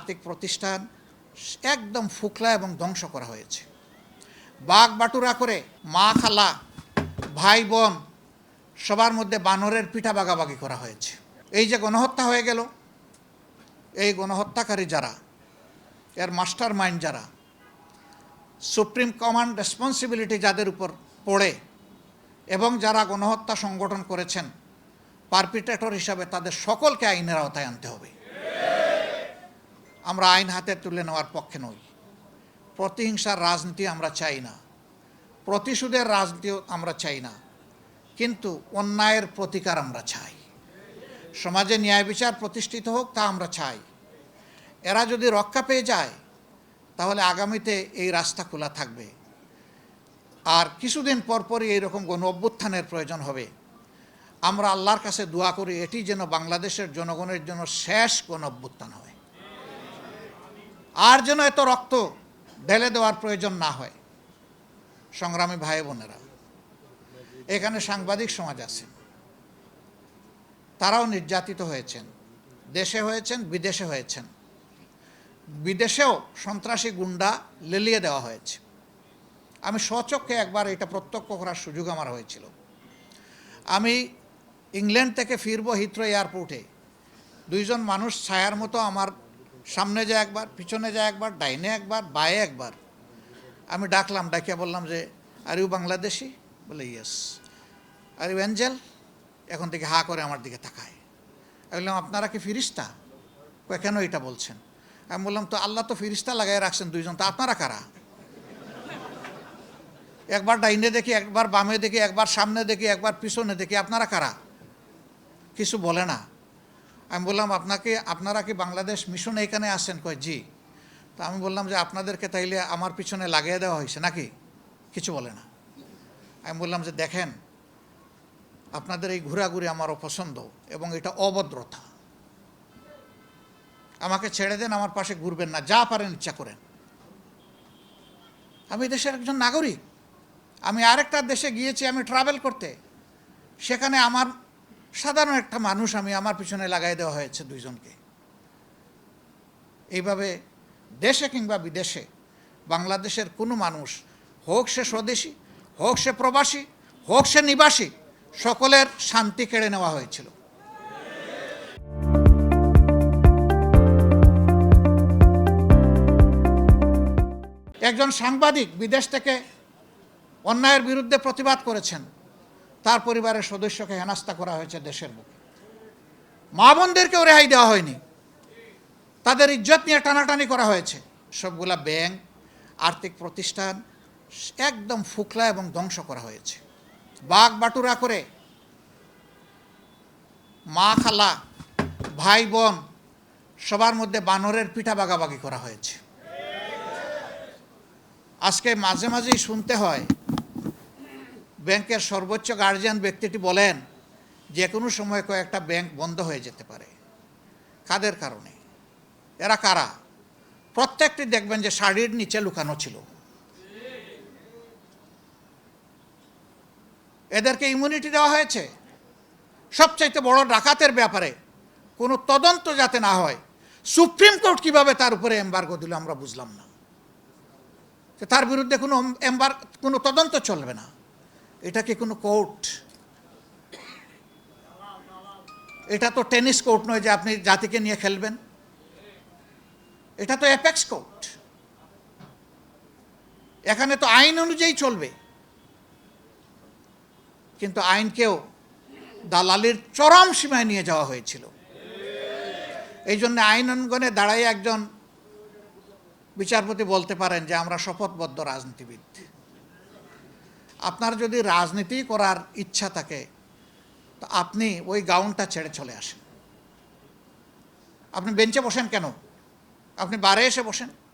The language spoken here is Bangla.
আর্থিক প্রতিষ্ঠান একদম ফুকলা এবং ধ্বংস করা হয়েছে। বাঘ বাটুরা করে মা খালা ভাই বোন সবার মধ্যে বানরের পিঠা বাগাবাগি করা হয়েছে। এই যে গণহত্যা হয়ে গেল, এই গণহত্যাকারী যারা, এর মাস্টার মাইন্ড যারা, সুপ্রিম কমান্ড রেসপন্সিবিলিটি যাদের উপর পড়ে এবং যারা গণহত্যা সংগঠন করেছেন, পারপিটেটর হিসাবে তাদের সকলকে আইনের আওতায় আনতে হবে। আমরা আইন হাতে তুলে নেওয়ার পক্ষে নই। প্রতিহিংসার রাজনীতি আমরা চাই না, প্রতিশোধের রাজনীতিও আমরা চাই না, কিন্তু অন্যায়ের প্রতিকার আমরা চাই। সমাজে ন্যায় বিচার প্রতিষ্ঠিত হোক, তা আমরা চাই। এরা যদি রক্ষা পেয়ে যায় তাহলে আগামীতে এই রাস্তা খোলা থাকবে। আর কিছুদিন পরপরই এইরকম গণ অভ্যুত্থানের প্রয়োজন হবে। আমরা আল্লাহর কাছে দোয়া করি এটি যেন বাংলাদেশের জনগণের জন্য শেষ গণ অভ্যুত্থান হয়, আর যেন এত রক্ত ঢেলে দেওয়ার প্রয়োজন না হয়। সংগ্রামী ভাই বোনেরা, এখানে সাংবাদিক সমাজ আছে, তারাও নির্যাতিত হয়েছেন, দেশে হয়েছেন, বিদেশে হয়েছেন। বিদেশেও সন্ত্রাসী গুন্ডা লেলিয়ে দেওয়া হয়েছে। আমি স্বচক্ষে একবার এটা প্রত্যক্ষ করার সুযোগ আমার হয়েছিল। আমি ইংল্যান্ড থেকে ফিরবো হিথ্রো এয়ারপোর্টে, দুইজন মানুষ ছায়ার মতো আমার সামনে যায় একবার, পিছনে যায় একবার, ডাইনে একবার, বাঁয়ে একবার। আমি ডাকলাম, ডাকিয়া বললাম যে আর ইউ বাংলাদেশি? বলে ইয়েস। Are you Angel? এখন থেকে হা করে আমার দিকে তাকায়। আমি বললাম আপনারা কি ফিরিস্তা? কেন এটা বলছেন? আমি বললাম তো আল্লাহ তো ফিরিস্তা লাগাই রাখছেন দুইজন, তো আপনারা কারা? একবার ডাইনে দেখি, একবার বামে দেখি, একবার সামনে দেখি, একবার পিছনে দেখি, আপনারা কারা? কিছু বলে না। আমি বললাম আপনারা কি বাংলাদেশ মিশনে এখানে আসেন? কয় জি। তা আমি বললাম যে আপনাদেরকে তাইলে আমার পিছনে লাগিয়ে দেওয়া হয়েছে নাকি? কিছু বলে না। আমি বললাম যে দেখেন, আপনাদের এই ঘোরাঘুরি আমার অপছন্দ এবং এটা অভদ্রতা। আমাকে ছেড়ে দেন, আমার পাশে ঘুরবেন না, যা পারেন ইচ্ছা করেন। আমি দেশের একজন নাগরিক। আমি আরেকটা দেশে গিয়েছি আমি ট্রাভেল করতে, সেখানে আমার সাধারণ একটা মানুষ আমি আমার পিছনে লাগাই দেওয়া হয়েছে দুইজনকে। এইভাবে দেশে কিংবা বিদেশে বাংলাদেশের কোনো মানুষ, হোক সে স্বদেশী, হোক সে প্রবাসী, হোক সে নিবাসী, সকলের শান্তি কেড়ে নেওয়া হয়েছিল। একজন সাংবাদিক বিদেশ থেকে অন্যায়ের বিরুদ্ধে প্রতিবাদ করেছেন, তার পরিবারের সদস্যকে হেনস্থা করা হয়েছে দেশের বুকে। মা বোনদেরকেও রেহাই দেওয়া হয়নি, তাদের ইজ্জত নিয়ে টানাটানি করা হয়েছে। সবগুলা ব্যাংক, আর্থিক প্রতিষ্ঠান একদম ফুকলা এবং ধ্বংস করা হয়েছে। বাঘ বাটুরা করে মা খালা ভাই বোন সবার মধ্যে বানরের পিঠা বাগাবাগি করা হয়েছে। আজকে মাঝে মাঝেই শুনতে হয় ব্যাংকের সর্বোচ্চ গার্জিয়ান ব্যক্তিটি বলেন যে কোনো সময় কয়েকটা ব্যাংক বন্ধ হয়ে যেতে পারে। কাদের কারণে? এরা কারা? প্রত্যেকটি দেখবেন যে শাড়ির নিচে লুকানো ছিল। এদেরকে ইমিউনিটি দেওয়া হয়েছে। সবচাইতে বড় ডাকাতের ব্যাপারে কোনো তদন্ত যাতে না হয়, সুপ্রিম কোর্ট কিভাবে তার উপরে এমবার্গো দিল আমরা বুঝলাম না। তার বিরুদ্ধে কোনো তদন্ত চলবে না। এটা কি কোনো কোর্ট? এটা তো টেনিস কোর্ট নয় যে আপনি জাতিকে নিয়ে খেলবেন। এটা তো অ্যাপেক্স কোর্ট। এখানে তো আইন অনুযায়ী চলবে, কিন্তু আইনকেও দালালির চরম সীমায় নিয়ে যাওয়া হয়েছিল। এই জন্য আইন অঙ্গনে দাঁড়াই একজন বিচারপতি বলতে পারেন যে আমরা শপথবদ্ধ রাজনীতিবিদ। আপনার যদি রাজনীতি করার ইচ্ছা থাকে তো আপনি ওই গাউনটা ছেড়ে চলে আসেন। আপনি বেঞ্চে বসেন কেন? আপনি বারে এসে বসেন।